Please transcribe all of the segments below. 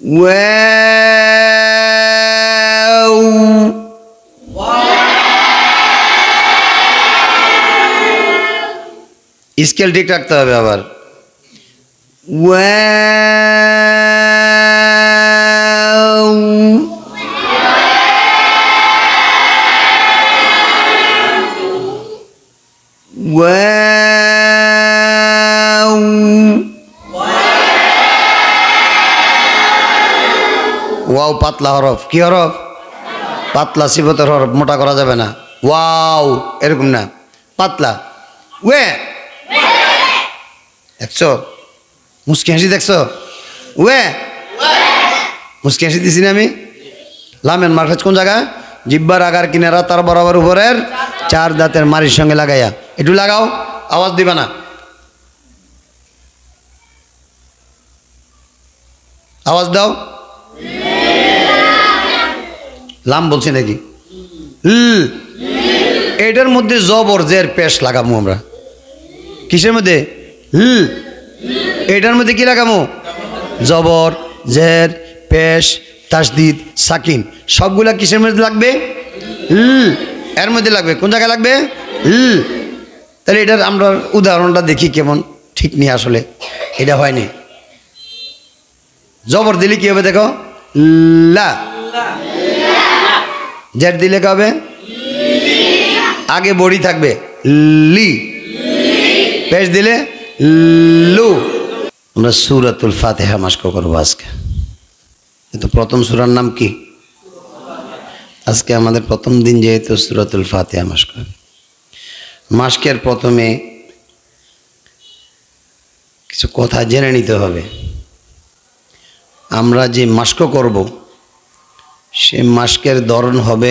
Wow scale ঠিক রাখতে হবে আবার ওয়াও ওয়াও ওয়াও পাতলা হরফ কি হরফ পাতলা সিফতের হরফ মোটা করা যাবে না ওয়াও এরকম না পাতলা ওয়ে দেখছো মুস্কি হাসি দেখছো ওয়ে মুস্কি হাসি দিছি না আমি লামের মারখাজ কোন জায়গা জিব্বার আগার কিনারা তার বরাবর উপরের চার দাঁতের মারির সঙ্গে লাগাইয়া একটু লাগাও আওয়াজ দিবা না আওয়াজ দাও লাম বলছি নাকি এটার মধ্যে জবর জের পেশ লাগামু আমরা কিসের মধ্যে এটার মধ্যে কি লাগামু জবর জের পেশ তাসদিদ সাকিন সবগুলা কিসের মধ্যে লাগবে এর মধ্যে লাগবে কোন জায়গায় লাগবে তাহলে এটার আমরা উদাহরণটা দেখি কেমন ঠিক নেই আসলে এটা হয়নি জবর দিলে কি হবে দেখো লা জের দিলে কি হবে আগে বড়ি থাকবে লি পেশ দিলে লু আমরা সূরাতুল ফাতিহা মাস্ক করবো আজকে তো প্রথম সূরার নাম কি আজকে আমাদের প্রথম দিন যেহেতু সূরাতুল ফাতিহা মাস্ক মাস্কের প্রথমে কিছু কথা জেনে নিতে হবে আমরা যে মাস্ক করব সে মাস্কের ধরন হবে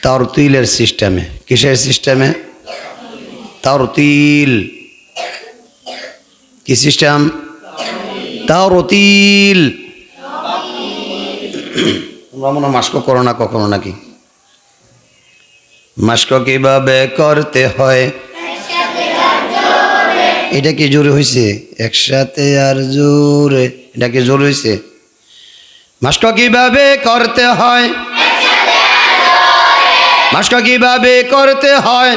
তারতিলের সিস্টেমে কিসের সিস্টেমে তারতিল কি সিস্টেম তারতিল তোমরা মনে মাস্ক করো না কখনো নাকি মাস্ক কিভাবে করতে হয় এটা কি জোরে হয়েছে একসাথে আর জোরে এটা কি জোরে হয়েছে মাস্ক কিভাবে করতে হয় মাস্ক কিভাবে করতে হয়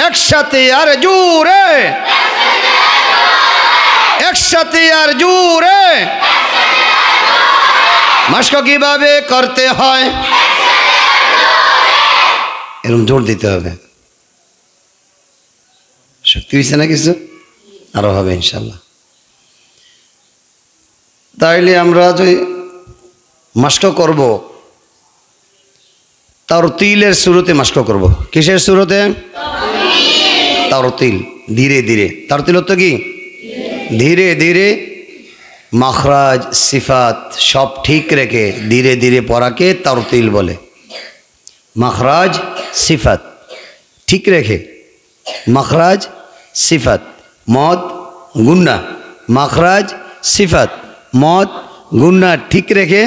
একসাথে আর জোরে একসাথে আর জোরে মাস্ক কিভাবে করতে হয় এরকম জোর দিতে হবে শক্তি হয়েছে না কিছু আরো হবে ইনশাল্লাহ তাইলে আমরা যে মাস্ক করব তারতিলের শুরুতে মাস্ক করব কিসের শুরুতে তারতিল ধীরে ধীরে তারতিল তো কি ধীরে ধীরে মাখরাজ সিফাত সব ঠিক রেখে ধীরে ধীরে পড়াকে তারতিল বলে মাখরাজ সিফাত ঠিক রেখে মাখরাজ সিফাত মদ গুন্না মাখরাজ সিফাত মদ গুন্না ঠিক রেখে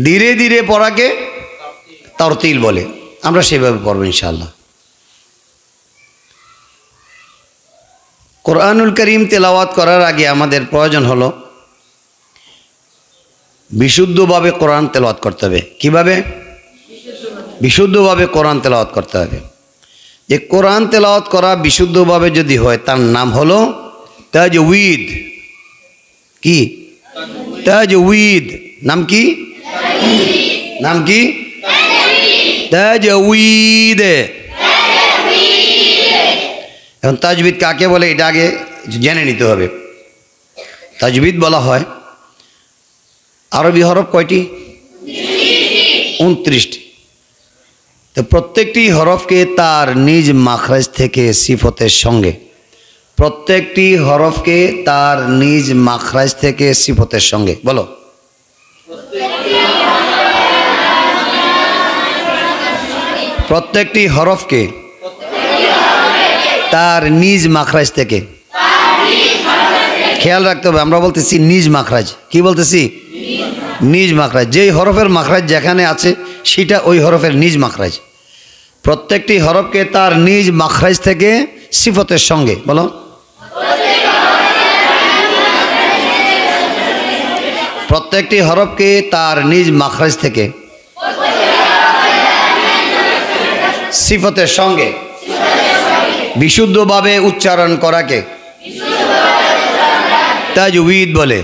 ধীরে ধীরে পড়াকে তারতিল বলে আমরা সেভাবে পড়ব ইনশাআল্লাহ কোরআনুল করিম তেলাওয়াত করার আগে আমাদের প্রয়োজন হলো বিশুদ্ধভাবে কোরআন তেলাওয়াত করতে হবে কিভাবে বিশুদ্ধভাবে কোরআন তেলাওয়াত করতে হবে যে কোরআন তেলাওয়াত করা বিশুদ্ধভাবে যদি হয় তার নাম হলো তাজউইদ কি তাজউইদ নাম কি নাম কি তাজউইদ এখন তাজবিদ কাকে বলে এটা আগে জেনে নিতে হবে তাজবিদ বলা হয় আরবি হরফ কয়টি 29টি তো প্রত্যেকটি হরফকে তার নিজ মাখরাজ থেকে সিফতের সঙ্গে প্রত্যেকটি হরফকে তার নিজ মাখরাজ থেকে সিফতের সঙ্গে বলো প্রত্যেকটি হরফকে তার নিজ মাখরাজ থেকে খেয়াল রাখতে হবে আমরা বলতেছি নিজ মাখরাজ কি বলতেছি নিজ মাখরাজ যেই হরফের মাখরাজ যেখানে আছে সেটা ওই হরফের নিজ মাখরাজ প্রত্যেকটি হরফকে তার নিজ মাখরাজ থেকে সিফতের সঙ্গে বলো প্রত্যেকটি হরফকে তার নিজ মাখরাজ থেকে সিফতের সঙ্গে বিশুদ্ধভাবে উচ্চারণ করাকে তাজউইদ বলে।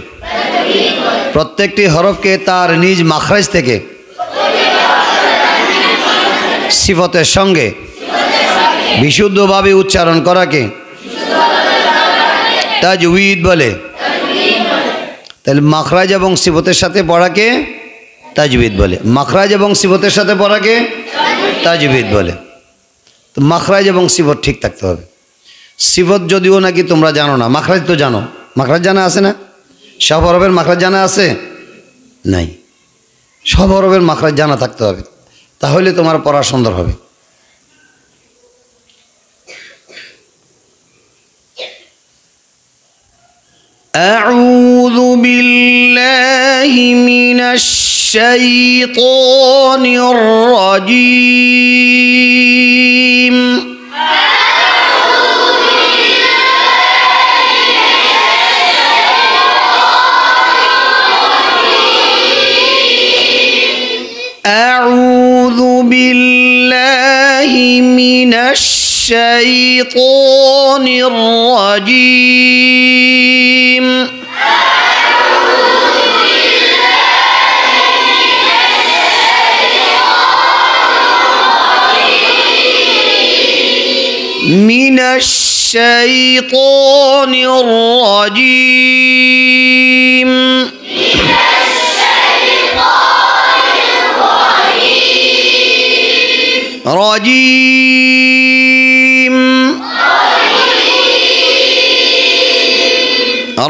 প্রত্যেকটি হরফকে তার নিজ মাখরাজ থেকে সিফতের সঙ্গে বিশুদ্ধভাবে উচ্চারণ করাকে তাজউইদ বলে। তাহলে মাখরাজ এবং সিফতের সাথে পড়াকে তাজউইদ বলে, মাখরাজ এবং সিফতের সাথে পড়াকে তাজউইদ বলে। তো মাখরাজ এবং সিফত ঠিক থাকতে হবে। সিফত যদিও নাকি তোমরা জানো না, মাখরাজ তো জানো। মাখরাজ জানা আছে না? সব হরফের মাখরাজ জানা আছে? নাই। সব হরফের মাখরাজ জানা থাকতে হবে, তাহলে তোমার পড়া সুন্দর হবে। আউযু বিল্লাহি মিনাশ শাইতানির রাজীম। أعوذ بالله من الشيطان الرجيم. من الشيطان الرجيم. رجيم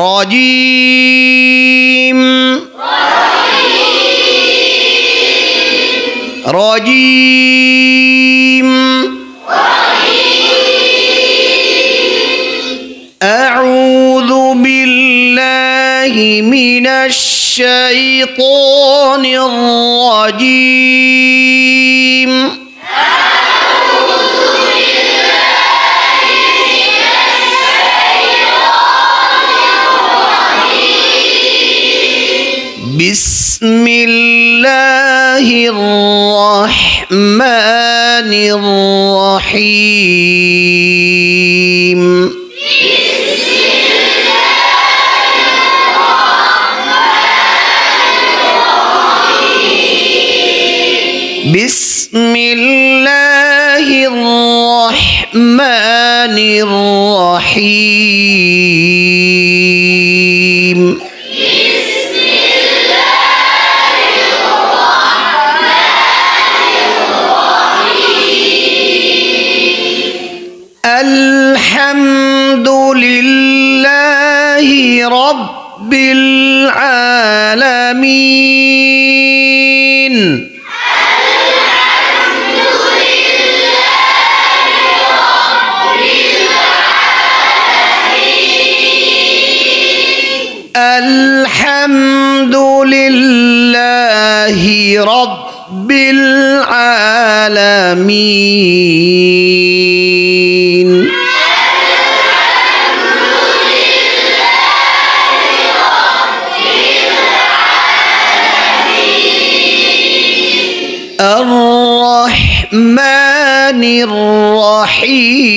رجيم رجيم. أعوذ بالله من الشيطان الرجيم. بسم الله الرحمن الرحيم. بسم الله الرحمن الرحيم. الحمد لله رب العالمين. الحمد لله رب العالمين. الرحمن الرحيم.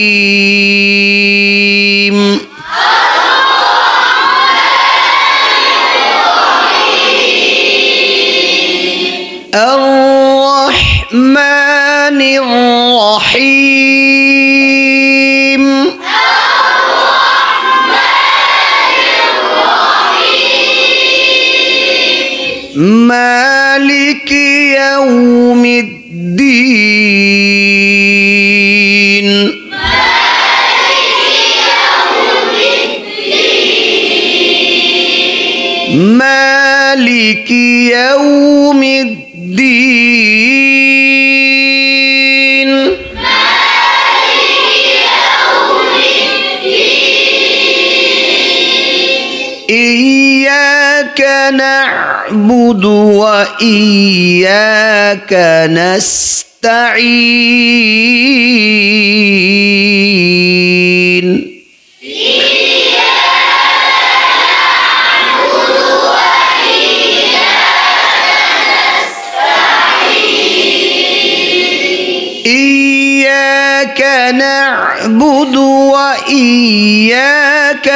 الرحمن الرحيم. مالك يوم الدين. مالك يوم الدين. إياك نعبد وإياك نستعين. إياك نعبد وإياك نعبد وإياك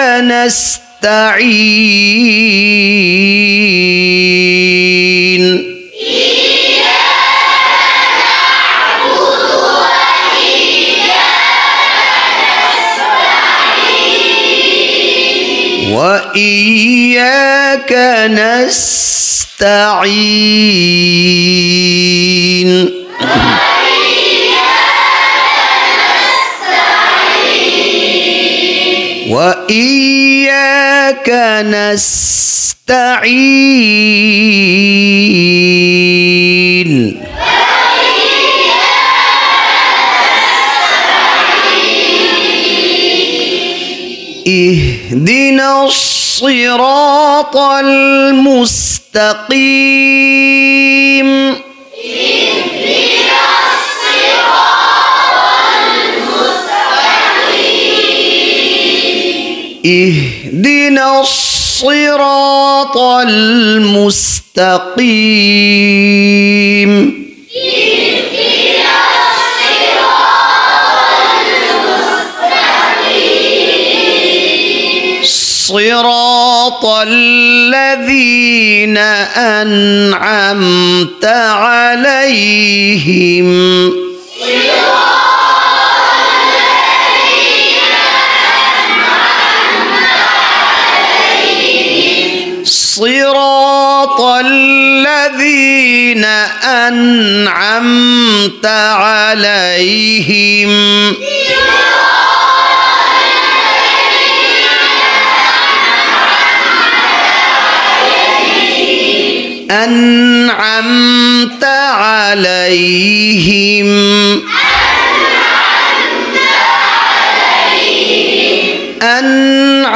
نستعين وإياك نستعين وإياك نستعين اهدنا الصراط المستقيم اهدنا الصراط المستقيم صراط الذين أنعمت عليهم صراط الذين أنعمت عليهم أنعمت عليهم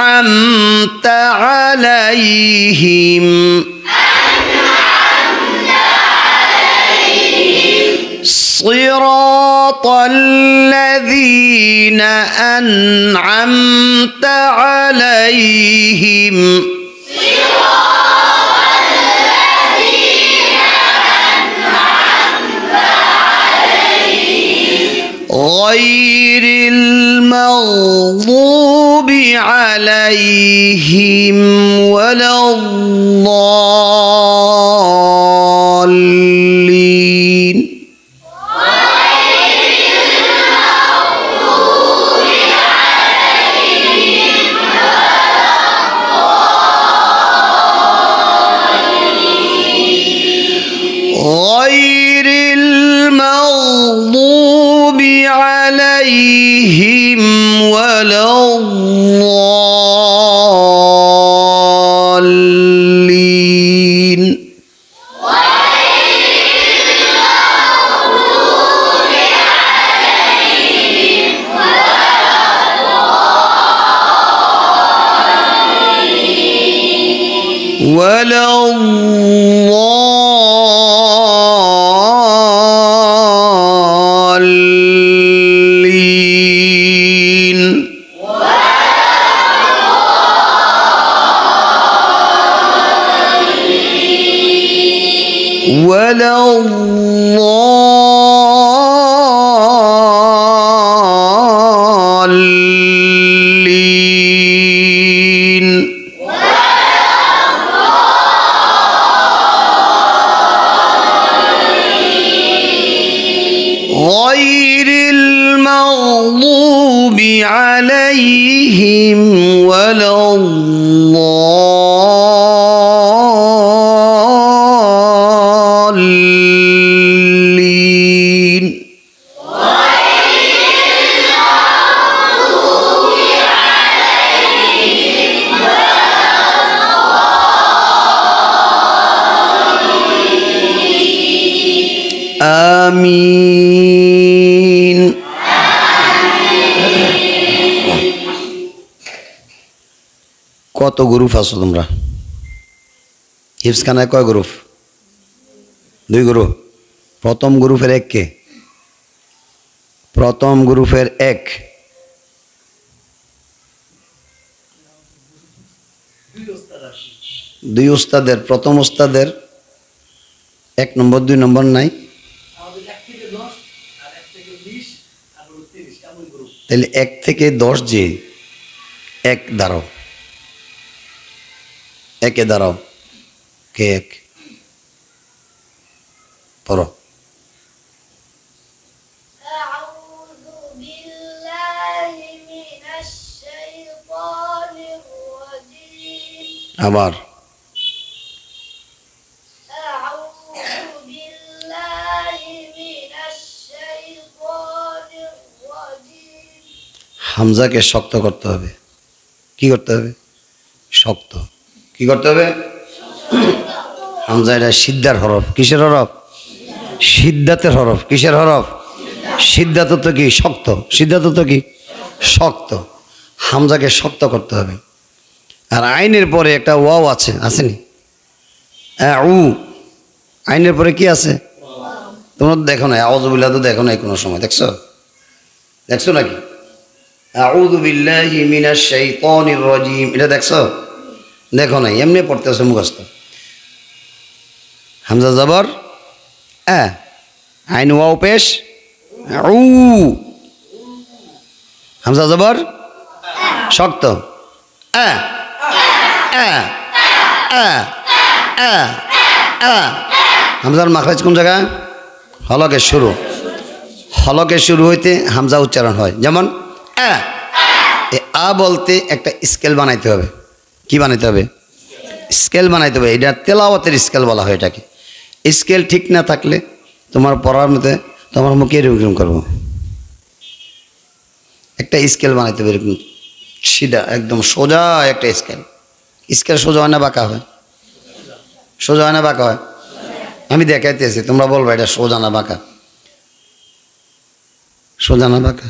أنعمت عليهم صراط الذين أنعمت عليهم غير المغضوب عليهم ولا الضالين غير المغضوب عليهم ولا الضالين ولا الضالين ولا الضالين غير المغضوب عليهم ولا الضالين آمين কত গ্রুপ আছো তোমরা হিফজখানায় কয় গ্রুপ 2 গ্রুপ প্রথম গ্রুপের এক কে প্রথম গ্রুপের এক দুই ওস্তাদের প্রথম ওস্তাদের 1 নম্বর 2 নম্বর নাই তাহলে 1 থেকে 10 যে 1 দাঁড়াও, 1-এ দাঁড়াও। কে 1? পড়ো। আবার হামজাকে শক্ত করতে হবে। কি করতে হবে? শক্ত। কি করতে হবে? হামজা এটা সিদ্ধার হরফ। কিসের হরফ? সিদ্ধাতের হরফ। কিসের হরফ? সিদ্ধাত তো কি? শক্ত। সিদ্ধাত তো কি? শক্ত। হামজাকে শক্ত করতে হবে। আর আইনের পরে একটা ওয়াও আছে, আসেনি? উ আইনের পরে কি আছে? তোমরা দেখো না, আউযুবিল্লাহ তো দেখো নাই কোনো সময়, দেখছো? দেখছো নাকি? আউযু বিল্লাহি মিনাশ শাইতানির রাজিম, এটা দেখছো? দেখো নাই, এমনি পড়তেছে মুখস্থ। হামজা জবর আইন ওয়াও পেশ উ, হামজা জবর শক্ত হামজার মাখরাজ কোন জায়গায়? হলকের শুরু। হলকের শুরু হইতে হামজা উচ্চারণ হয়। যেমন আ বলতে একটা স্কেল বানাইতে হবে। কি বানাইতে হবে? স্কেল বানাইতে হবে। এটা তেলাওয়াতের স্কেল বলা হয় এটাকে। স্কেল ঠিক না থাকলে তোমার পড়ার মধ্যে তোমার মুখে এরকম করবো। একটা স্কেল বানাইতে হবে এরকম সিধা, একদম সোজা একটা স্কেল। স্কেল সোজা হয় না বাঁকা হয়? সোজা হয় না বাঁকা হয়? আমি দেখাইতেছি, তোমরা বলবো এটা সোজা না বাঁকা। সোজা না বাঁকা?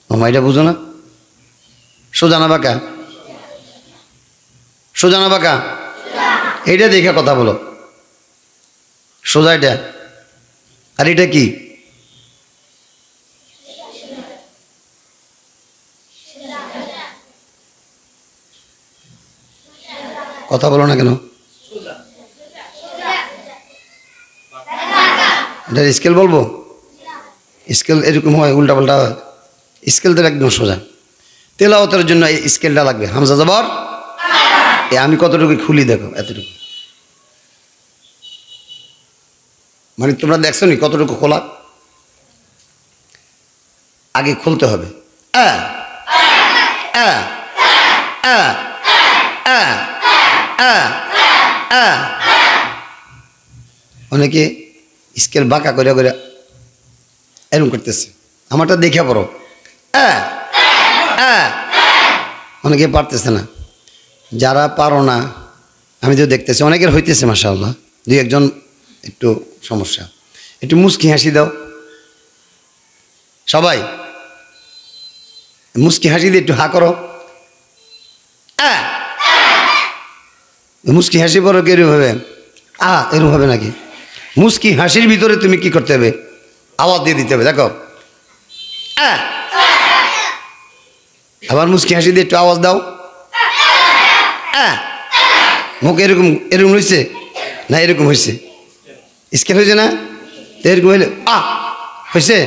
আমার এটা বুঝো না? সোজা না বাঁকা? সোজা না বাঁকা? এইটা দেখে কথা বলো। সোজা এটা, আর এটা কি? কথা বলো না কেন? এটা স্কেল বলবো? স্কেল এরকম হয়, উল্টা পাল্টা হয়। স্কেল তো একদম সোজা। তেলাওয়াতের জন্য এই স্কেলটা লাগবে। হামজা জবর আমি কতটুকু খুলি দেখো, এতটুকু। মানে তোমরা দেখছো নি কতটুকু খোলা? আগে খুলতে হবে। অনেকে স্কেল বাঁকা করে করে এরকম করতেছে। আমারটা দেখে পড়ো। অনেকে পারতেছে না। যারা পারো না, আমি তো দেখতেছি অনেকের হইতেছে মাশাআল্লাহ। 2-1 একটু সমস্যা। একটু মুচকি হাসি দাও সবাই। মুচকি হাসি দিয়ে একটু হা করো। মুচকি হাসি পড়ো কি এরকম হবে? এরকম হবে নাকি? মুচকি হাসির ভিতরে তুমি কি করতে হবে? আওয়াজ দিয়ে দিতে হবে। দেখো, আবার মুচকি হাসি দিয়ে একটু আওয়াজ দাও। মুখ এরকম এরকম হয়েছে না এরকম হয়েছে? স্কেল হয়েছে না? এরকম হইলে হয়েছে।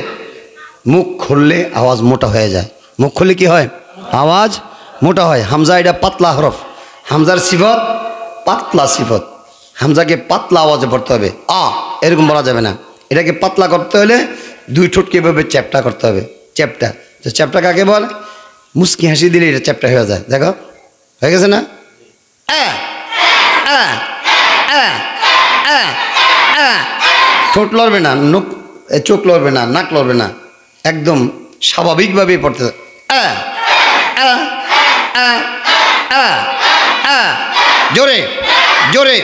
মুখ খুললে আওয়াজ মোটা হয়ে যায়। মুখ খুললে কি হয়? আওয়াজ মোটা হয়। হামজা এটা পাতলা হরফ। হামজার সিফত পাতলা সিফত। হামজাকে পাতলা আওয়াজে পড়তে হবে। এরকম বলা যাবে না। এটাকে পাতলা করতে হলে 2 ঠোঁটকে এভাবে চ্যাপটা করতে হবে। চ্যাপটা, তো চ্যাপটা কাকে বলে? মুচকি হাসি দিলে এটা চ্যাপটা হয়ে যায়। দেখো, হয়ে গেছে না? ঠোঁট লড়বে না, চোখ লড়বে না, নাক লড়বে না, একদম স্বাভাবিকভাবে পড়তে। জোরে জোরে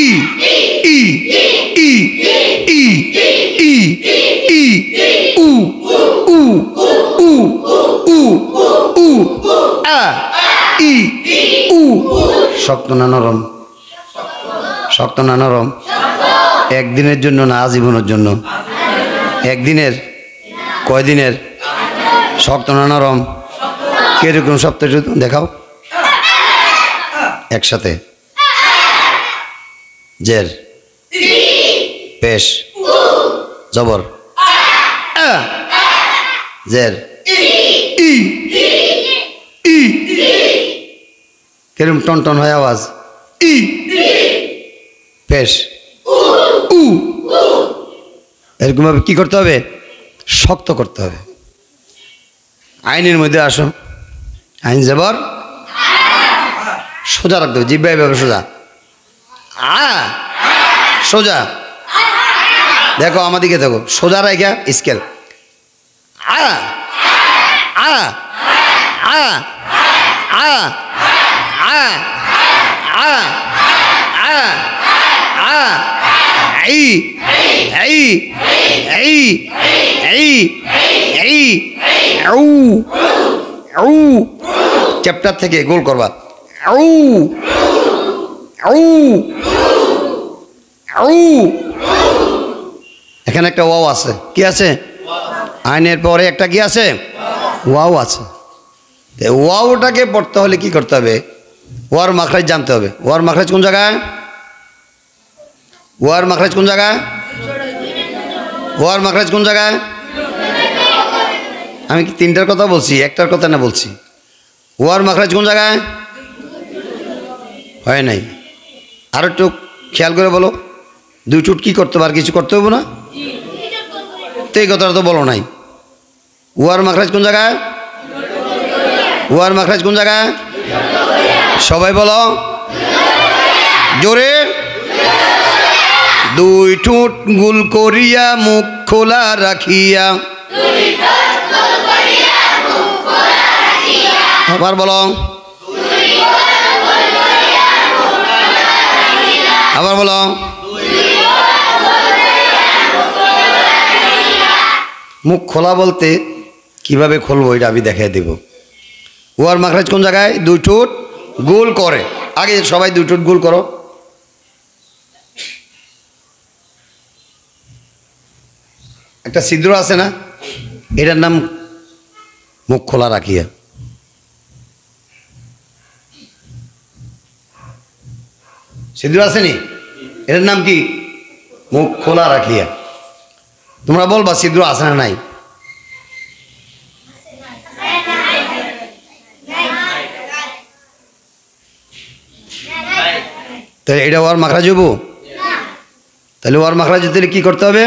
ই ই ই ই ই ই উ উ উ উ উ ই উ। শক্ত না নরম? শক্ত না নরম? একদিনের জন্য না আজীবনের জন্য? একদিনের? কয়দিনের? শক্ত না নরম? কিরকম শক্ত দেখাও একসাথে। জের পেশ জবর জের ই ই কিরম টন টন হয় আওয়াজ ই পেশ উ এরকম ভাবে কি করতে হবে শক্ত করতে হবে আইনের মধ্যে আসো আইন জবর সোজা রাখতে হবে জিব্বা এভাবে সোজা সোজা দেখো আমাদিকে দেখো সোজা রাখা স্কেল আ আ আ আ আ আ আ আ ই ই ই ই ই উ উ চ্যাপ্টার থেকে গোল করবা উ উ উ এখানে একটা ওয়াও আছে কি আছে আইনের পরে একটা কি আছে ওয়াও আছে ওয়াওটাকে পড়তে হলে কি করতে হবে ওয়ার মাখরাজ জানতে হবে ওয়ার মাখরাজ কোন জায়গায় ওয়ার মাখরাজ কোন জায়গায় ওয়ার মাখরাজ কোন জায়গায় আমি কি তিনটার কথা বলছি একটার কথা না বলছি ওয়ার মাখরাজ কোন জায়গায় হয় নাই আর একটু খেয়াল করে বলো দুই চুট কি করতে হবে আর কিছু করতে হবে না তো এই কথাটা তো বলো নাই ওয়ার মাখরাজ কোন জায়গায় ওয়ার মাখরাজ কোন জায়গায় সবাই বলো জোরে দুই ঠোঁট গুল করিয়া মুখ খোলা রাখিয়া আবার বলো আবার বলো মুখ খোলা বলতে কিভাবে খুলবো এটা আমি দেখাই দেব ওয়ার মাখরাজ কোন জায়গায় দুই ঠোঁট গোল করে আগে সবাই দুই ঠোঁট গোল করো একটা ছিদ্র আছে না এটার নাম মুখ খোলা রাখিয়া ছিদ্র আসেনি এটার নাম কি মুখ খোলা রাখিয়া তোমরা বলবা ছিদ্র আছে না নাই তাহলে এটা ওয়ার মাখরাজ হবো তাহলে ওয়ার মাখরাজ তাহলে কি করতে হবে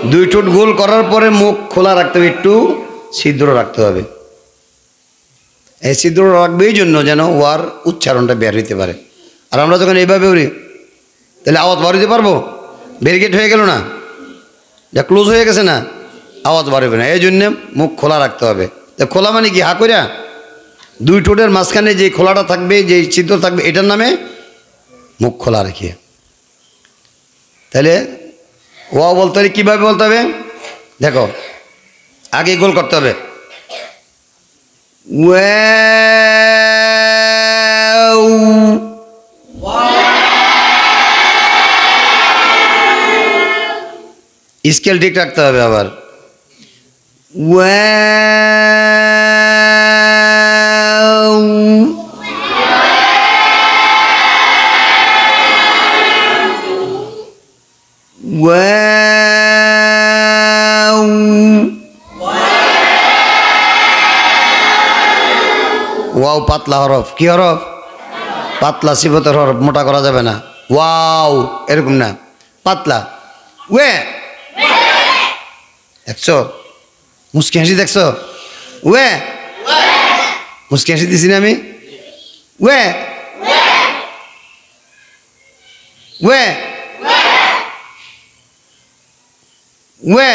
দুই ঠোঁট গোল করার পরে মুখ খোলা রাখতে হবে একটু ছিদ্র রাখতে হবে এই ছিদ্র রাখবে এই জন্য যেন ওয়ার উচ্চারণটা বের হইতে পারে আর আমরা যখন এইভাবে উড়ি তাহলে আওয়াজ বার হইতে পারবো ব্যারিকেড হয়ে গেল না যা ক্লোজ হয়ে গেছে না আওয়াজ বার হবে না এই জন্যে মুখ খোলা রাখতে হবে তা খোলা মানে কি হা কইরা দুই ঠোঁটের মাঝখানে যে খোলাটা থাকবে যে ছিদ্র থাকবে এটার নামে মুখ খোলা রাখিয়ে তাহলে ওয়াও বলতে হলে কীভাবে বলতে হবে দেখো আগে গোল করতে হবে স্কেল ঠিক রাখতে হবে আবার ওয়াও পাতলা হরফ কি হরফ পাতলা সিফতের হরফ মোটা করা যাবে না ওয়াও এরকম না পাতলা ওয়ে দেখছো মুসকি হাসি দেখছো ওয়ে মুসকি হাসি দিছি না আমি way way way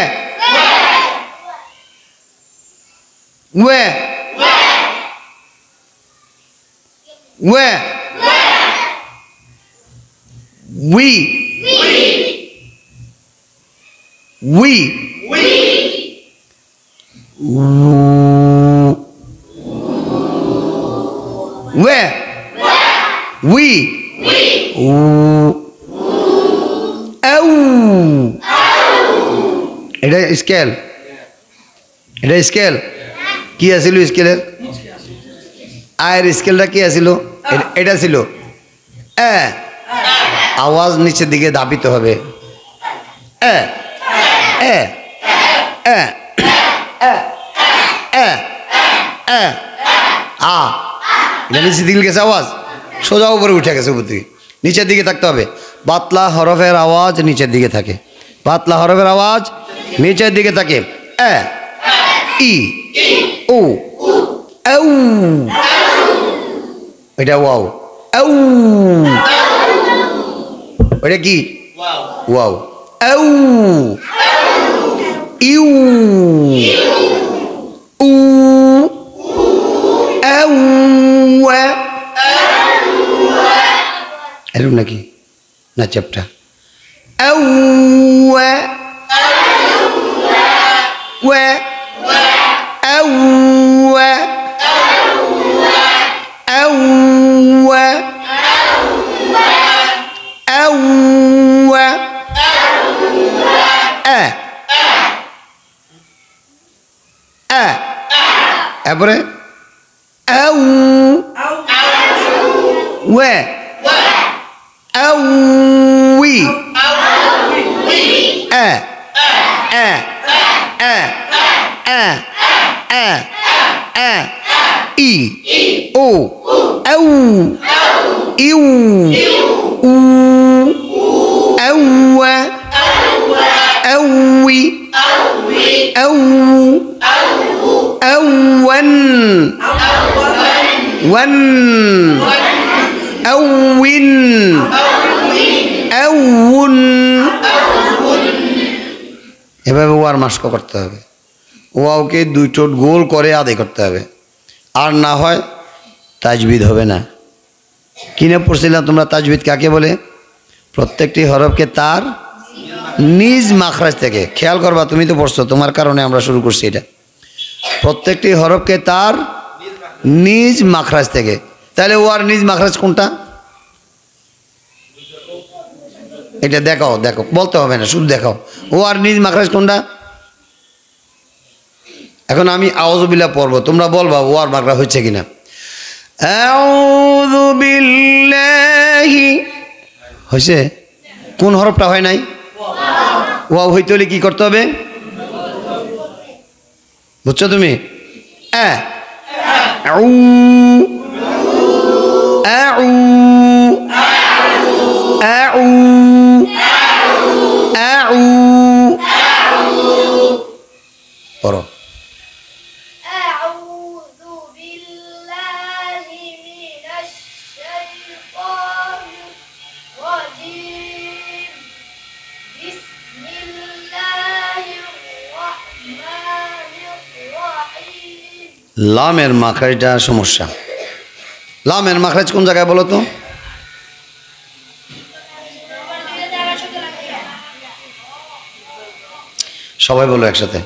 way Where? We. Where? We. এটা স্কেল এটা স্কেল কি আছিল স্কেলের আয়ের স্কেলটা কি আছিল এটা ছিল আওয়াজ নিচের দিকে ধাবিত হবে আ, এটা নিচের দিকে গেছে আওয়াজ, সোজা উপরে উঠে গেছে উপর দিকে, নিচের দিকে থাকতে হবে। পাতলা হরফের আওয়াজ নিচের দিকে থাকে, পাতলা হরফের আওয়াজ নিচের দিকে থাকে। ই ও ঔ, এটা ওয়াও, ঔ, ওটা কি ওয়াও, ঔ, ইউ, উ, ঔ, এরকম নাকি না চ্যাপ্টা, ঔ, ওয়ে, ঔ, এরপরে ই ও ঔ ইউ উ ঔয়া ঔই ঔ ঔওয়ান ওয়ান ঔউইন ঔউন। এভাবে ওয়ার মাস্ক করতে হবে, ওয়াওকে দুই ঠোঁট গোল করে আদায় করতে হবে, আর না হয় তাজবিদ হবে না। কিনে পড়ছিলাম তোমরা তাজবিদ কাকে বলে? প্রত্যেকটি হরফকে তার নিজ মাখরাজ থেকে, খেয়াল করবা, তুমি তো পড়ছো, তোমার কারণে আমরা শুরু করছি এটা। প্রত্যেকটি হরফকে তার নিজ মাখরাজ থেকে। তাহলে ওয়ার নিজ মাখরাজ কোনটা? এটা দেখাও, দেখো, বলতে হবে না, শুধু দেখাও ওয়ার নিজ মাখরাজ কোনটা। এখন আমি আউযু বিল্লাহ পড়বো, তোমরা বলবা ওয়ার মাখরাজ হচ্ছে কিনা। আউযু বিল্লাহি হয়েছে? কোন হরফটা হয় নাই? ওয়াও হইতে হলে কি করতে হবে বুঝছো তুমি? আউ আউ আউ আউ পড়ো। লামের মাখরাজটা সমস্যা। লামের মাখরাজ কোন জায়গায় বলো তো? সবাই বলো একসাথে।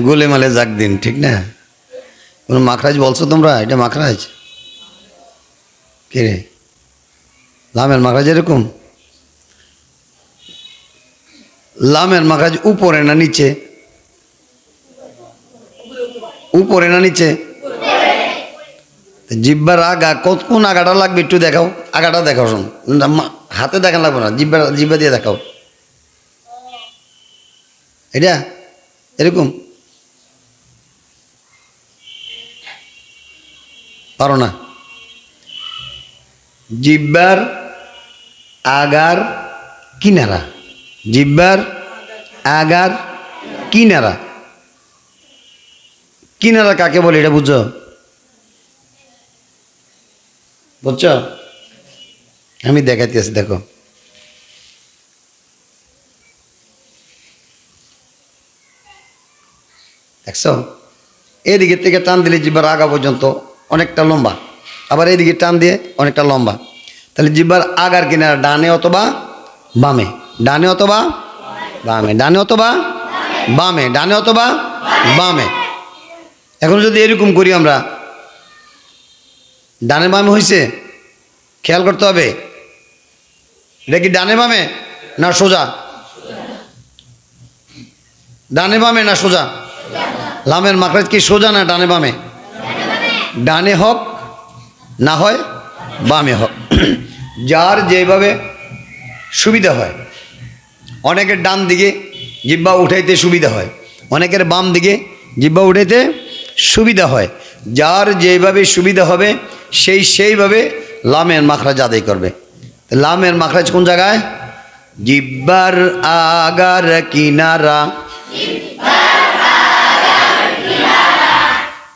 গোলে মালে জাগ দিন, ঠিক না? কোন মাখরাজ বলছো তোমরা? এটা মাখরাজ কে রে? লামের মাখরাজ এরকম? লামের মাখরাজ উপরে না নিচে? উপরে না নিচে? জিব্বার আগা কোন আগাটা লাগবে একটু দেখাও, আগাটা দেখাও, শোন, হাতে দেখা লাগবে না, জিব্বা দিয়ে দেখাও। এটা এরকম পারো না? জিব্বার আগার কিনারা, জিব্বার আগার কিনারা। কিনারা কাকে বলে এটা বুঝছো? বুঝছো? আমি দেখাতে আছি, দেখো। দেখছো? এদিকে থেকে টান দিলে জিব্বার আগা পর্যন্ত অনেকটা লম্বা, আবার এদিকে টান দিয়ে অনেকটা লম্বা। তাহলে জিব্বার আগার কিনারা ডানে অথবা বামে, ডানে অথবা বামে, ডানে অথবা বামে, ডানে অথবা বামে। এখন যদি এরকম করি আমরা, ডানে বামে হয়েছে? খেয়াল করতে হবে, এটা কি ডানে বামে না সোজা? ডানে বামে না সোজা? লামের মাখরাজ কি সোজা না ডানে বামে? ডানে হোক না হয় বামে হোক। যার যেভাবে সুবিধা হয়। অনেকের ডান দিকে জিহ্বা উঠাইতে সুবিধা হয়, অনেকের বাম দিকে জিহ্বা উঠাইতে সুবিধা হয়। যার যেভাবে সুবিধা হবে সেইভাবে লামের মাখরাজ আদায় করবে। লামের মাখরাজ কোন জায়গায়? জিহ্বার আগার কিনারা।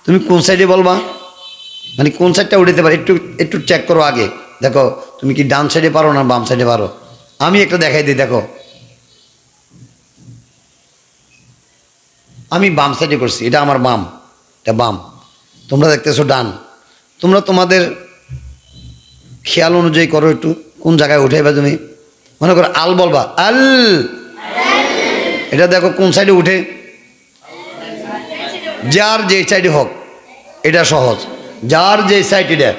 তুমি কোন সাইডে বলবা, মানে কোন সাইডটা উঠাইতে পারো একটু একটু চেক করো আগে। দেখো তুমি কি ডান সাইডে পারো না বাম সাইডে পারো। আমি একটা দেখাই দিই, দেখো আমি বাম সাইডে করছি, এটা আমার বাম, এটা বাম, তোমরা দেখতেছো ডান। তোমরা তোমাদের খেয়াল অনুযায়ী করো একটু কোন জায়গায় উঠাইবা। তুমি মনে করো আল বলবা, আল, এটা দেখো কোন সাইডে উঠে। যার যে সাইডে হোক এটা সহজ, যার যে সাইড। এটা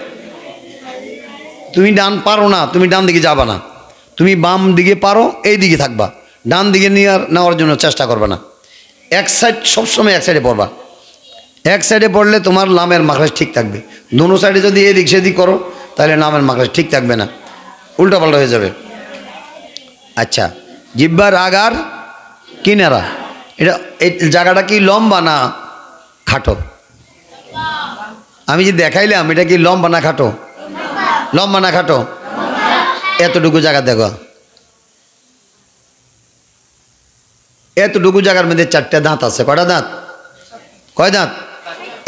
তুমি ডান পারো না, তুমি ডান দিকে যাবা না, তুমি বাম দিকে পারো এই দিকে থাকবা, ডান দিকে নেওয়ার জন্য চেষ্টা করবে না। এক সাইড সবসময় এক সাইডে পড়বা। এক সাইডে পড়লে তোমার লামের মাখরাজ ঠিক থাকবে। দোনো সাইডে যদি এদিক সেদিক করো তাহলে লামের মাখরাজ ঠিক থাকবে না, উল্টাপাল্টা হয়ে যাবে। আচ্ছা, জিহ্বার আগার কিনারা, এটা এই জায়গাটা কি লম্বা না খাটো? আমি যে দেখাইলাম এটা কি লম্বা না খাটো? লম্বা না খাটো? এতটুকু জায়গা দেখো, এতটুকু জায়গার মধ্যে 4টা দাঁত আছে। কয়টা দাঁত? কয় দাঁত?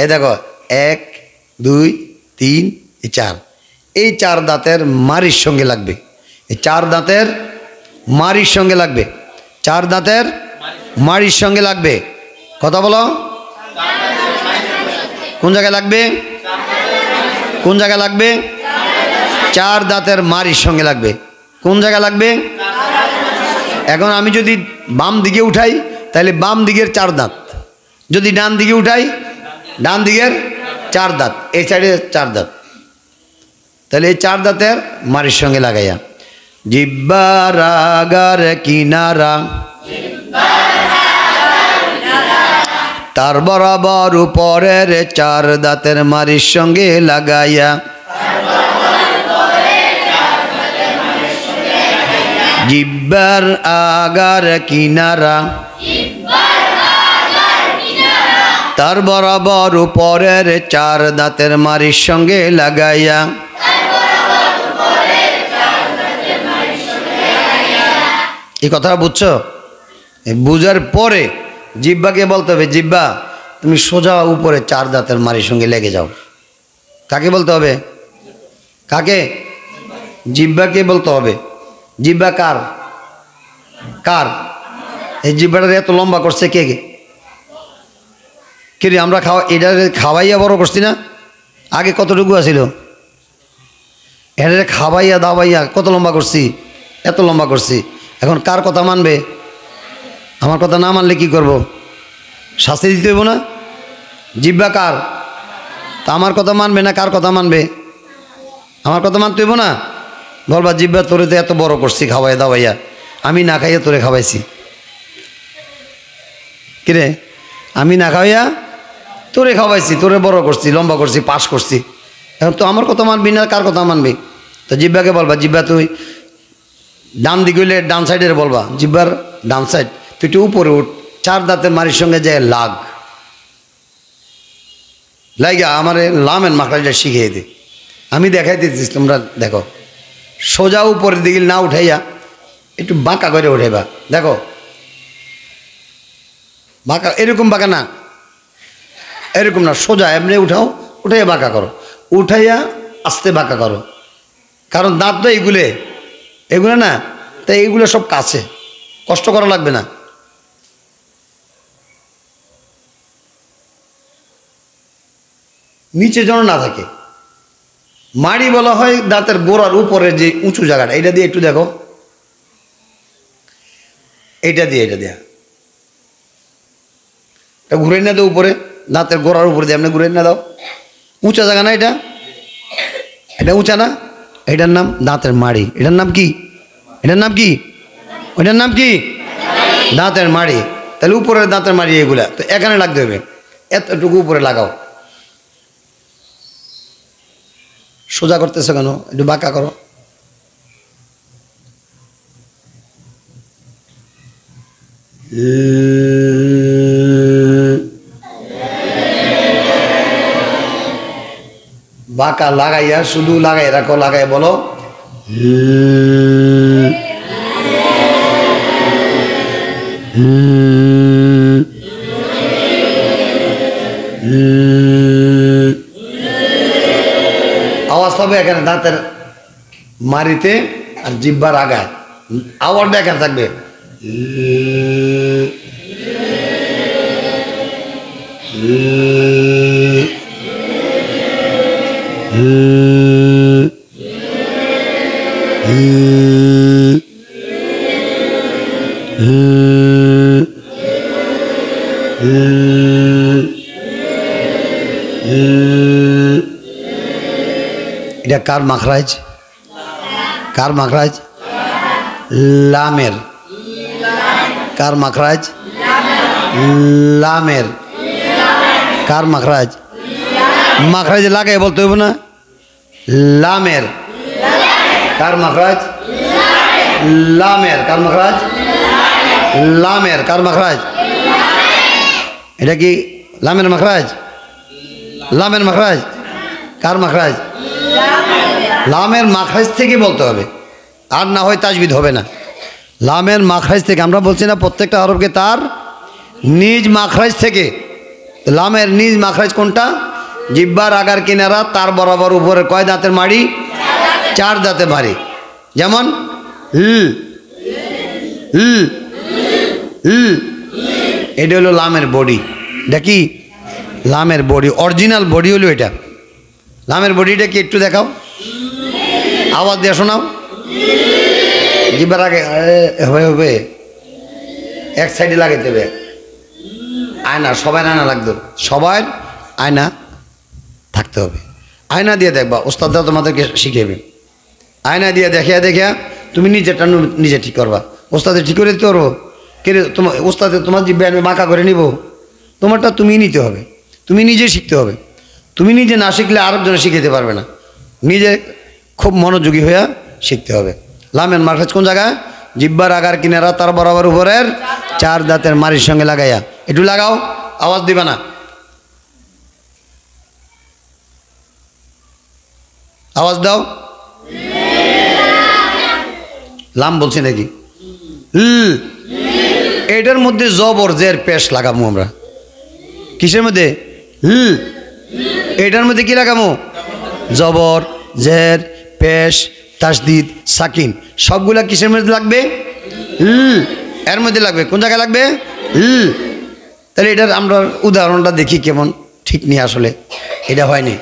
এ দেখো 1 2 3 4। এই 4 দাঁতের মারির সঙ্গে লাগবে, এই 4 দাঁতের মারির সঙ্গে লাগবে, 4 দাঁতের মারির সঙ্গে লাগবে। কথা বলো, কোন জায়গায় লাগবে? কোন জায়গায় লাগবে? 4 দাঁতের মারির সঙ্গে লাগবে। কোন জায়গায় লাগবে? এখন আমি যদি বাম দিকে উঠাই তাহলে বাম দিকের 4 দাঁত, যদি ডান দিকে উঠাই ডান দিকের 4 দাঁত, এই সাইডে 4 দাঁত, তাহলে এই 4 দাঁতের মারির সঙ্গে লাগাইয়া জিহ্বার আগার কিনারা তার বরাবর উপরের 4 দাঁতের মারির সঙ্গে লাগাইয়া জিহ্বার আগার কিনারা তার বরাবর উপরের 4 দাঁতের মারির সঙ্গে লাগাইয়া। এই কথাটা বুঝছো? বুঝার পরে জিহ্বাকে বলতে হবে, জিহ্বা তুমি সোজা উপরে 4 দাঁতের মারির সঙ্গে লেগে যাও। কাকে বলতে হবে? কাকে? জিহ্বাকে বলতে হবে। জিহ্বা কার? কার? এই জিহ্বাটা এত লম্বা করছে কে? কে রে? আমরা এটা খাওয়াইয়া বড় করছি না? আগে কতটুকু আছিল? এটা খাওয়াইয়া দাওয়াইয়া কত লম্বা করছি, এত লম্বা করছি। এখন কার কথা মানবে? আমার কথা না মানলে কি করব? শাস্তি দিতে হইব না? জিহ্বা কার? তা আমার কথা মানবে না কার কথা মানবে? আমার কথা মানতে হইব না? বলবা জিহ্বা তোরে তো এত বড় করছি খাওয়াইয়া দাওয়াইয়া, আমি না খাইয়া তোরে খাওয়াইছি। কিরে, আমি না খাওয়াইয়া তোরে খাওয়াইছি, তোরে বড় করছি, লম্বা করছি, পাস করছি। এখন তো আমার কথা মানবি না কার কথা মানবি? তো জিহ্বাকে বলবা, জিহ্বা তুই ডান দিকে হইলে ডান সাইডের বলবা, জিহ্বার ডান সাইড, তুই একটু উপরে উঠ, 4 দাঁতের মারির সঙ্গে যায় লাগ, লাইগা আমার লামের মাখরাজটা শিখিয়ে দে। আমি দেখাই দিচ্ছি, তোমরা দেখো। সোজা উপরের দিকে না উঠাইয়া একটু বাঁকা করে উঠাইবা। দেখো বাঁকা, এরকম বাঁকা না, এরকম না, সোজা এমনি উঠাও, উঠাইয়া বাঁকা করো, উঠাইয়া আস্তে বাঁকা করো। কারণ দাঁত তো এগুলো না, তাই এইগুলো সব কাছে, কষ্ট করা লাগবে না। নিচে যেন না থাকে। মাড়ি বলা হয় দাঁতের গোড়ার উপরের যে উঁচু জায়গাটা, এটা দিয়ে একটু দেখো, এটা দিয়ে এটা ঘুরে না দাও উপরে, দাঁতের গোড়ার উপরে দিয়ে আপনি ঘুরে না দাও। উঁচা জায়গা না এটা, এটা উঁচা না, এটার নাম দাঁতের মাড়ি। এটার নাম কি? এটার নাম কি? ওইটার নাম কি? দাঁতের মাড়ি। তাহলে উপরের দাঁতের মাড়ি এগুলা তো এখানে লাগতে হবে, এতটুকু উপরে লাগাও। সোজা করতেছো কেন? একটু বাঁকা করো, বাঁকা লাগাইয়া শুধু লাগাই রাখো, লাগাই বলো আওয়াজ পাবে এখানে দাঁতের মারিতে আর জিহ্বার আগায় আওয়াজটা এখানে থাকবে। এটা কার মাখরাজ? কার মাখরাজ? লামের। কার মাখরাজ? লামের। কার মাখরাজ? মাখরাজ লাগাই বলতে হইব না, লামের। কার মাখরাজ? লামের। কার মাখরাজ? লামের। কার মাখরাজ? এটা কি লামের মাখরাজ? লামের মাখরাজ। কার মাখরাজ? লামের মাখরাজ থেকে বলতে হবে, আর না হয় তাজবিদ হবে না। লামের মাখরাজ থেকে, আমরা বলছি না প্রত্যেকটা হরফকে তার নিজ মাখরাজ থেকে। লামের নিজ মাখরাজ কোনটা? জিহ্বার আগার কিনারা তার বরাবর উপরে কয় দাঁতের মাড়ি? 4 দাঁতের মাড়ি। যেমন এটা হলো লামের বডি। এটা কি লামের বডি? অরিজিনাল বডি হলো এটা। লামের বডিটা কি একটু দেখাও, আওয়াজ দিয়ে শোনাও। জিহ্বার আগে হবে, এক সাইডে লাগাইতে হবে। আয়না, সবাই আয়না লাগতো, সবার আয়না থাকতে হবে। আয়না দিয়ে দেখবা, ওস্তাদরা তোমাদেরকে শিখেবে। আয়না দিয়ে দেখিয়া দেখিয়া তুমি নিজেরটা নিজে ঠিক করবা। ওস্তাদে ঠিক করে দিতে পারবো? কে তোমার ওস্তাদে তোমার জিহ্বা আমি বাঁকা করে নিব? তোমারটা তুমি নিতে হবে, তুমি নিজে শিখতে হবে। তুমি নিজে না শিখলে আরেকজনে শিখাতে পারবে না। নিজে খুব মনোযোগী হইয়া শিখতে হবে। লামের মাখরাজ কোন জায়গায়? জিহ্বার আগার কিনারা তার বরাবর উপরের 4 দাঁতের মাড়ির সঙ্গে লাগাইয়া। একটু লাগাও, আওয়াজ দিবা না, আওয়াজ দাও। লাম বলছি নাকি? এটার মধ্যে জবর জের পেশ লাগামো আমরা। কিসের মধ্যে? এটার মধ্যে কি লাগামো? জবর জের পেশ তাসদিদ সাকিন সবগুলা কিসের মধ্যে লাগবে? এর মধ্যে লাগবে। কোন জায়গায় লাগবে? তাহলে এটার আমরা উদাহরণটা দেখি কেমন ঠিক নেই। আসলে এটা হয়নি।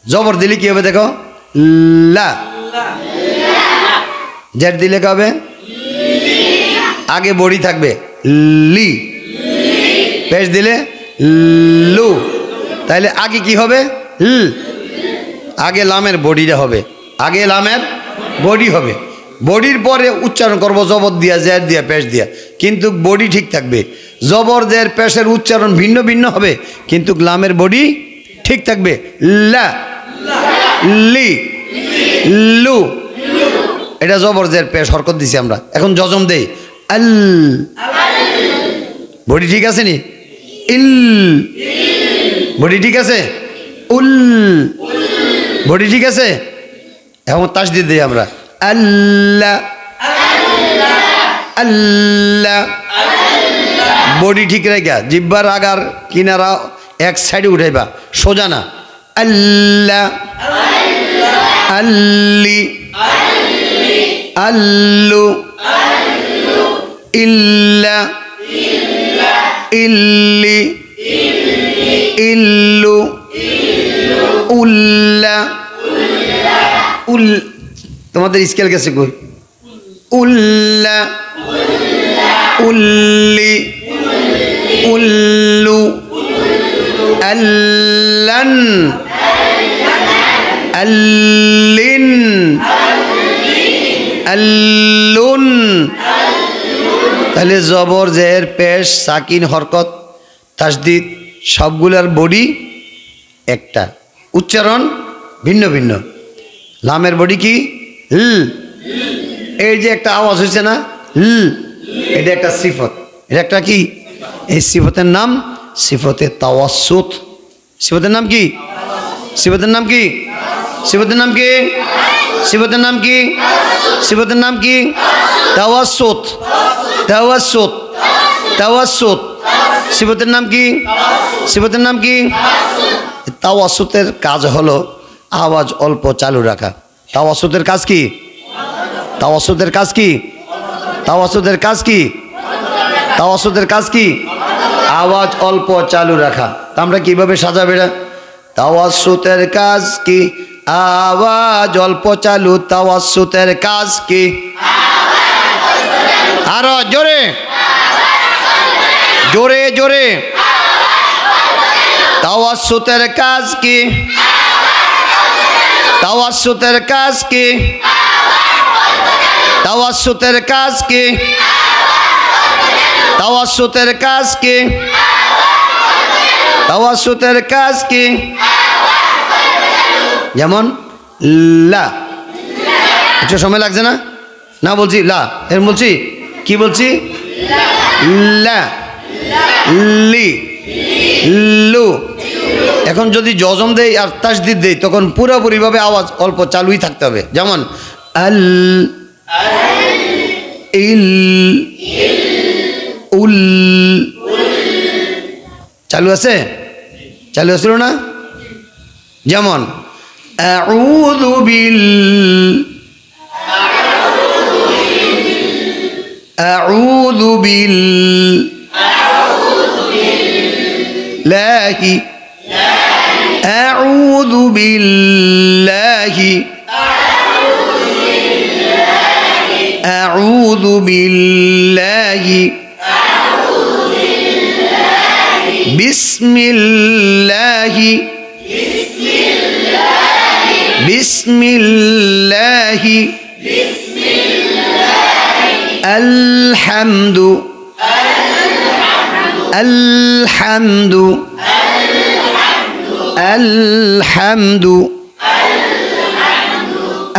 জবর দিলে কি হবে দেখো, লা। জের দিলে কি হবে? আগে বডি থাকবে লি, পেশ দিলে লু। তাহলে আগে কি হবে? আগে লামের বডিটা হবে, আগে লামের বডি হবে। বডির পরে উচ্চারণ করব জবর দিয়া, জের দিয়া, পেশ দিয়া, কিন্তু বডি ঠিক থাকবে। জবর জের পেশের উচ্চারণ ভিন্ন ভিন্ন হবে, কিন্তু লামের বডি ঠিক থাকবে। লা, লি, লু। এটা জবর জের পেশ হরকত দিছি আমরা। এখন জজম দেই, আল। বডি ঠিক আছে নি? ইল, বডি ঠিক আছে। উল, বডি ঠিক আছে। এখন তাসদিদ দিই আমরা, আল্লাহ, আল্লাহ। বডি ঠিক রেখা জিহ্বার আগার কিনারা এক সাইডে উঠাইবা, সোজা না। আল্লাহ, আল্লি, আল্লু, ইল্লা, ইল্লি, ইল্লু, উল্লা, উল। তোমাদের স্কেল গেছে কই? উল্লা, উল্লি, উল্লু, আল্লান, আল্লিন, আল্লুন। তাহলে জবর জের পেশ সাকিন হরকত তাসদিদ সবগুলার বডি একটা, উচ্চারণ ভিন্ন ভিন্ন। লামের বডি কি? এই যে একটা আওয়াজ হয়েছে না, এটা একটা সিফত, এটা একটা কি? এই সিফতের নাম সিফতে তাওয়াসসুত। সিফতের নাম কি? সিফতের নাম কি? সিফতের নাম কি? সিফতের নাম কি? সিফতের নাম কি? তাওয়াসসুত। তাওয়াসসুত, তাওয়াসসুত। সিফতের নাম কি? সিফতের নাম কি? তাওয়াসসুতের কাজ হলো আওয়াজ অল্প চালু রাখা। তাওয়াসসুতের কাজ কি? তাওয়াসসুতের কাজ কি? তাওয়াসসুতের কাজ কি? তাওয়াসসুতের কাজ কি? আওয়াজ অল্প চালু রাখা। তা আমরা কিভাবে সাজাবে এটা? তাওয়াসসুতের কাজ কি? আওয়াজ অল্প চালু। তাওয়াসসুতের কাজ কি? আরো জোরে, জোরে জোরে। তাওয়াসসুতের কাজ কি? তাওয়াসসুতের কাজ কি? তাওয়াসসুতের কাজ কি? তাওয়াসসুতের কাজ কি? তাওয়াসসুতের কাজ কি? যেমন লা, একটু সময় লাগছে না? না বলছি লা, এর বলছি কি বলছি? লা, লি, লু। এখন যদি জজম দেই আর তাসদিদ দেই তখন পুরোপুরিভাবে আওয়াজ অল্প চালুই থাকতে হবে। যেমন আল, ইল, উল। চালু আছে? চালু আছিল না? যেমন আউযু বিল, আউযু বিল লাহি, আউযু বিল্লাহি, আউযু বিল্লাহি, বিসমিল্লাহি, বিসমিল্লাহি, আলহামদু, আলহামদু, আলহামদু,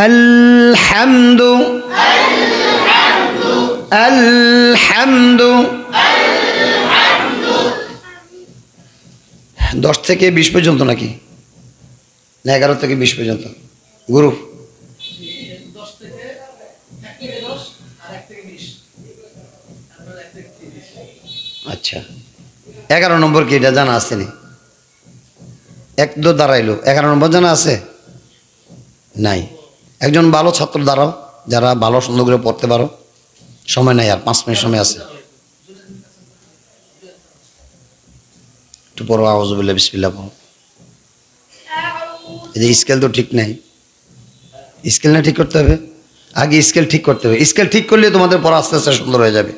আলহামদু, আলহামদু। 10 থেকে 20 পর্যন্ত নাকি? না 11 থেকে 20 পর্যন্ত গ্রুপ? আচ্ছা, 11 নম্বর কি এটা জানা আছে নি? 1 2 দাঁড়াইলো, 11 নম্বর জানা আছে? নাই। একজন ভালো ছাত্র দাঁড়াও, যারা ভালো সুন্দর করে পড়তে পারো। সময় নাই, আর 5 মিনিট সময় আছে। একটু পড়ো আউযু বিল্লাহি বিসমিল্লাহ পড়ো। এই যে স্কেল তো ঠিক নাই, স্কেল না ঠিক করতে হবে। আগে স্কেল ঠিক করতে হবে। স্কেল ঠিক করলে তোমাদের পড়া আস্তে আস্তে সুন্দর হয়ে যাবে।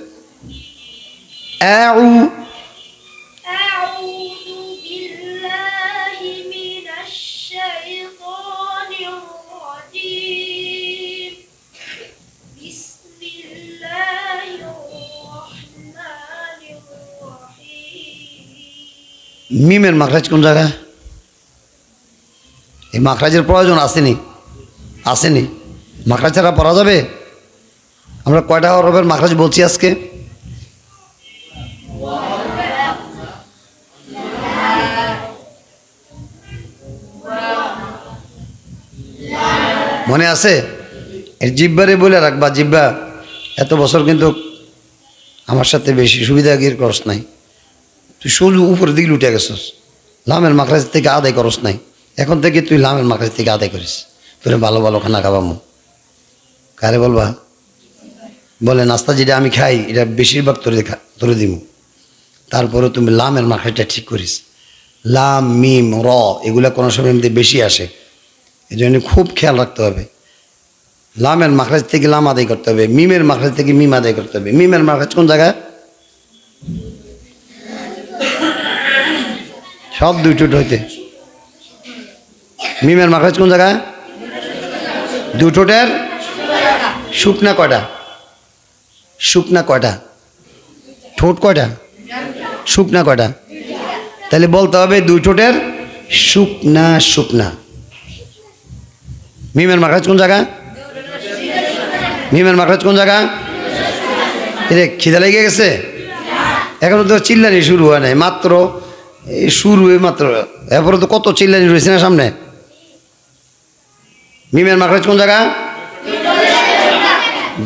মিমের মাখরাজ কোন জায়গায়? এই মাখরাজের প্রয়োজন আসেনি, আসেনি। মাখরাজ ছাড়া পড়া যাবে? আমরা কয়টা হরফের মাখরাজ বলছি আজকে? মনে আছে? এর জিব্বারে বলে রাখবা, জিব্বা এত বছর কিন্তু আমার সাথে বেশি সুবিধাগির করস নাই। তুই সোজু উপরের দিকে উঠে গেছস, লামের মাখরাজ থেকে আদায় করস নাই। এখন থেকে তুই লামের মাখরাজ থেকে আদায় করিস। তোরে ভালো ভালো খানা খাবামো। কারে বলবা? বলে নাস্তা যেটা আমি খাই এটা বেশিরভাগ তোরে দিব। তারপরে তুমি লামের মাখরাজটা ঠিক করিস। লাম, মিম, র এগুলা কোনো সময় এমনি বেশি আসে, এই জন্য খুব খেয়াল রাখতে হবে। লামের মাখরাজ থেকে লাম আদায় করতে হবে, মিমের মাখরাজ থেকে মিম আদায় করতে হবে। মিমের মাখরাজ কোন জায়গায়? সব 2 ঠোঁট হইতে। মিমের মাখরাজ কোন জায়গায়? 2 ঠোঁটের শুকনা কয়টা? শুকনা কয়টা? ঠোঁট কয়টা? শুকনা কয়টা? তাহলে বলতে হবে 2 ঠোঁটের শুকনা শুকনা। মিমের মাখরাজ কোন জায়গা? মিমের মাখরাজ কোন জায়গা? রে খিদা লেগে গেছে? এখনো তো চিল্লানি শুরু হয় নাই, মাত্র শুরু হয়ে মাত্র, এরপরে তো কত চিল্লানি রয়েছে না সামনে। মিমের মাখরাজ কোন জায়গা?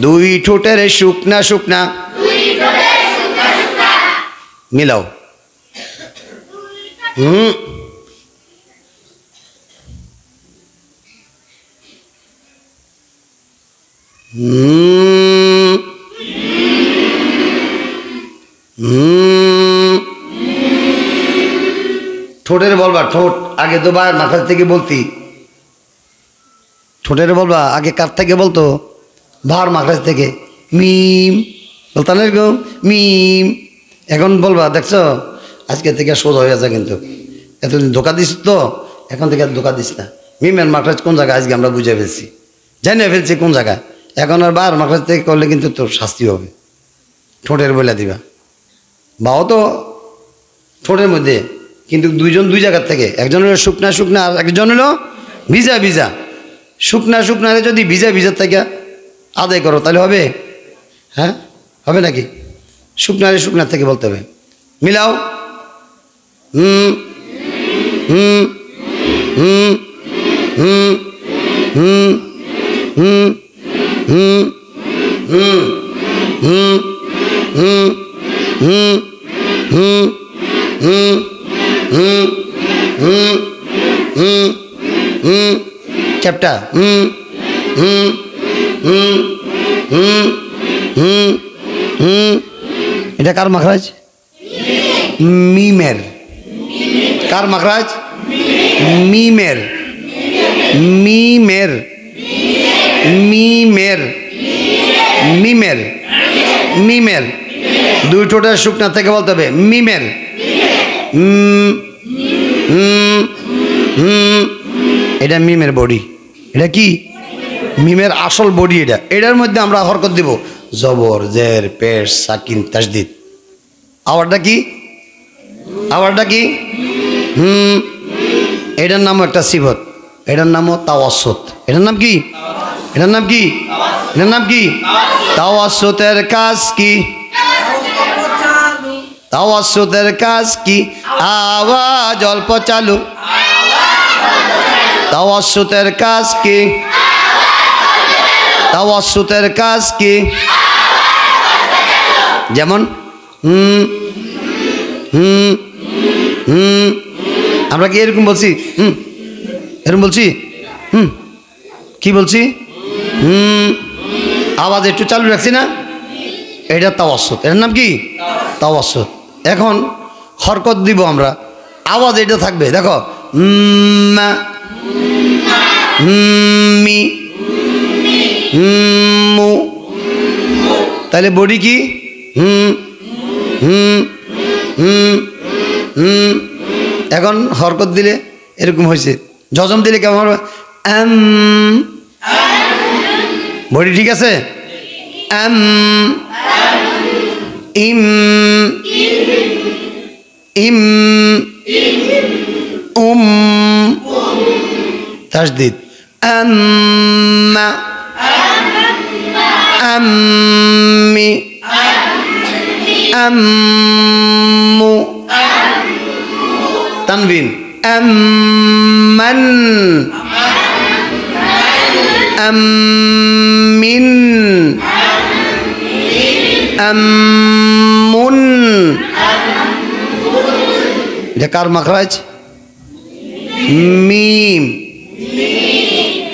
দুই ঠোঁটের শুকনা শুকনা, মিলাও। ঠোঁটের বলবা, ঠোঁট আগে তো বার মাথার থেকে বলতি, ঠোঁটের বলবা আগে কার থেকে বলতো? ভার মাখরাজ থেকে। মিম বলতাম এরকম মিম, এখন বলবা দেখছো আজকে থেকে সোজা হয়ে যায়, কিন্তু এতদিন ধোকা দিস তো, এখন থেকে আর ধোকা দিস না। মিমের মাখরাজ কোন জায়গায় আজকে আমরা বুঝে ফেলছি, জানিয়ে ফেলছি কোন জায়গায়। এখন আর বার মাখরাজ থেকে করলে কিন্তু তোর শাস্তি হবে, ঠোঁটের বলে দিবা। বাও তো ঠোঁটের মধ্যে, কিন্তু দুইজন দুই জায়গার থেকে, একজন হলো শুকনা শুকনা আর একজন হলো ভিজা ভিজা। শুকনা শুকনারে যদি ভিজা ভিজার থেকে আদায় করো তাহলে হবে? হ্যাঁ হবে নাকি? শুকনারে শুকনার থেকে বলতে হবে, মিলাও। হুম হুম হুম হুম হুম হুম হুম হুম হুম হুম হুম হুম হুম হুম হুম হুম হুম চ্যাপ্টা। হুম হুম হুম হুম হুম হুম। এটা কার মাখরাজ? মিমের। কার মাখরাজ? মিমের। মিমের মিমের মিমের মিমের। দুই ঠোঁটের শুকনা থেকে বলতে হবে মিমের। এটা মিমের বডি। এটা কি? মিমের আসল বডি এটা। এটার মধ্যে আমরা হরকত দিব জবর, জের, পেশ, সাকিন, তাসদিদ। আওয়াজটা কি? আওয়াজটা কি? এটার নামও একটা সিফত, এটার নামও তাওয়াসুত। এটার নাম কি? এটার নাম কি? এটার নাম কি? তাওয়াসুতের কাজ কি? তাওয়াসুতের কাজ কি? আওয়াজ অল্প চালু। তাওয়াসুতের কাজ কি? তাওয়াসুতের কাজ কি? যেমন আমরা কি এরকম বলছি? এরকম বলছি? কি বলছি? আওয়াজ একটু চালু রাখছি না? এটা তাওয়াসুত। এটার নাম কি? তাওয়াসুত। এখন হরকত দিব আমরা, আওয়াজ এটা থাকবে, দেখো মি মু। তাহলে বডি কি? এখন হরকত দিলে এরকম হয়েছে, জজম দিলে কেমন হবে? বডি ঠিক আছে? ইম ইম তাসদিদ আম্মা আম্মি আম্মু তানবিন আম্মান আম্মিন আম্মুন। এটা কার মাখরাজ? মিম।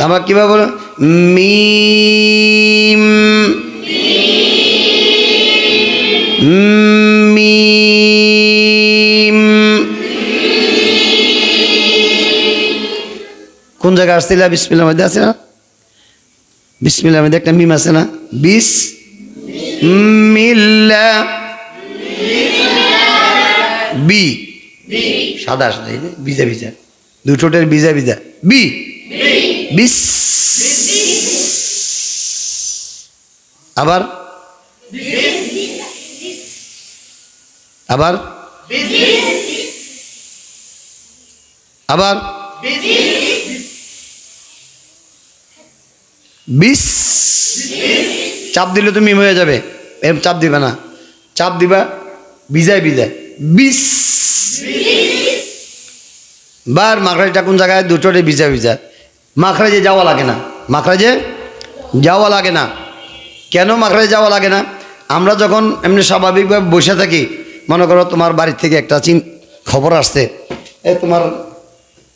আমরা কিভাবে বলো? মিম মিম। কোন জায়গায় আসছিল? বিসমিল্লাহর মধ্যে আছে না? বিসমিল্লাহর মধ্যে একটা মিম আছে না? বিসমিল্লাহ। বি সাদা সাদা, ভিজা ভিজা, দুই ঠোঁটের ভিজা ভিজা। বি বিস। আবার আবার আবার বিস। চাপ দিলে তো মিম হয়ে যাবে। এর চাপ দিবে না, চাপ দিবা ভিজায় ভিজায় বিস। বার মাখরাজটা কোন জায়গায়? দুটোরে ভিজা ভিজা। মাখরাজে যাওয়া লাগে না, মাখরাজে যাওয়া লাগে না। কেন মাখরাজে যাওয়া লাগে না? আমরা যখন এমনি স্বাভাবিকভাবে বসে থাকি, মনে করো তোমার বাড়ির থেকে একটা খবর আসছে, তোমার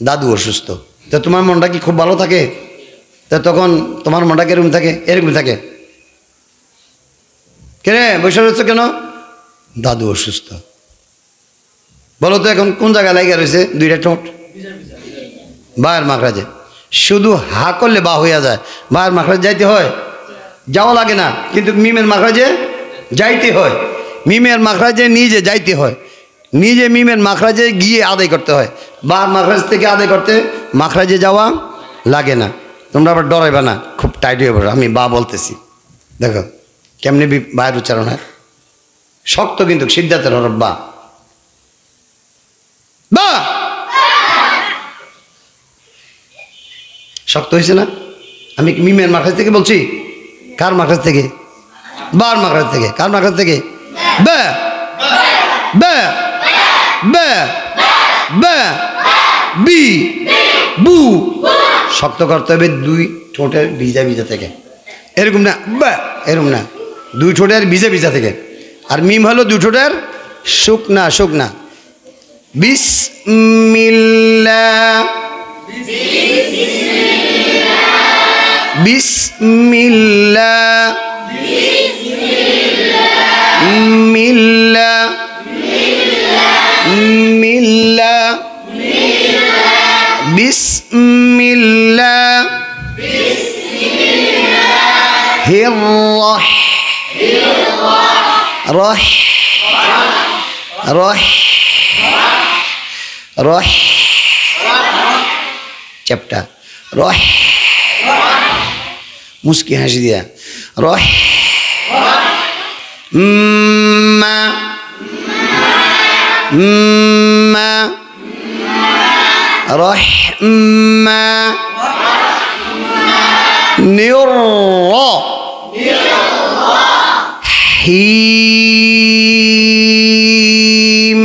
দাদু অসুস্থ, তো তোমার মনটা কি খুব ভালো থাকে? তো তখন তোমার মনটা কিরকম থাকে? এরকম থাকে। কেন বসে রয়েছে কেন? দাদু অসুস্থ। বলো তো এখন কোন জায়গায় লাগিয়ে রয়েছে? দুইটা ঠোঁট বায়ের মাখরাজে। শুধু হা করলে বা হইয়া যায়। বায়ের মাখরাজ যাইতে হয়, যাওয়া লাগে না, কিন্তু মিমের মাখরাজে যাইতে হয়। মিমের মাখরাজে নিজে যাইতে হয়, নিজে মিমের মাখরাজে গিয়ে আদায় করতে হয়। বায়ের মাখরাজ থেকে আদায় করতে মাখরাজে যাওয়া লাগে না। তোমরা আবার ডরাইবে না, খুব টাইট হয়ে পড়ো। আমি বা বলতেছি, দেখো কেমনি বায়ের উচ্চারণ হয়, শক্ত কিন্তু সিদ্ধান্তের হরফ বা। বা শক্ত হয়েছে না? আমি মিমের মাখরাজ থেকে বলছি। কার মাখরাজ থেকে? বার মাখরাজ থেকে। কার মাখরাজ থেকে? বা বা বা বা বি বু। শক্ত করতে হবে দুই ঠোঁটের ভিজা ভিজা থেকে। এরকম না বা, এরকম না, দুই ঠোঁটের ভিজা ভিজা থেকে। আর মিম হলো দুই ঠোঁটের শুকনা শুকনা। বিসমিল্লাহ বিসমিল্লাহ মিল্লাহ মিল্লাহ বিসমিল্লাহ হির রহ রহ রহ চ্যাপ্টা রহ মুস্কি হাসি দিয়া রহ মা মা রহমা নির হিম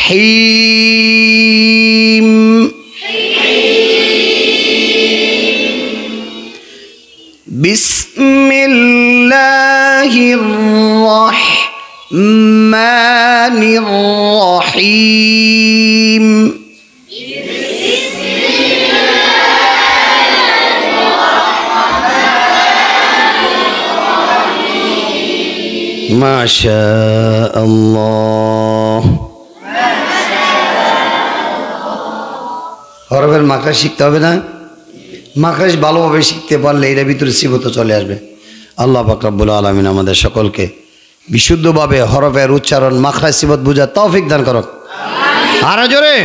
হিম বিসমিল্লাহির রহমানির রহিম। মাশাআল্লাহ। হরফের মাখরাজ শিখতে হবে না? মাখরাজ ভালোভাবে শিখতে পারলে এর ভিতরে সিবত চলে আসবে। আল্লাহ পাক রব্বুল আলামিন আমাদের সকলকে বিশুদ্ধভাবে হরফের উচ্চারণ মাখরাজ সিবত বুঝার তৌফিক দান করুক। আরো জোরে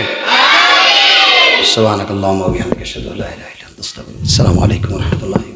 সুবহানাকাল্লাহুম্মা ওয়া বিহামদিকা আশহাদু আল্লা ইলাহা ইল্লা আনতা আস্তাগফিরুকা ওয়া আতুবু ইলাইক। আসসালামু আলাইকুম ওয়া রাহমাতুল্লাহি।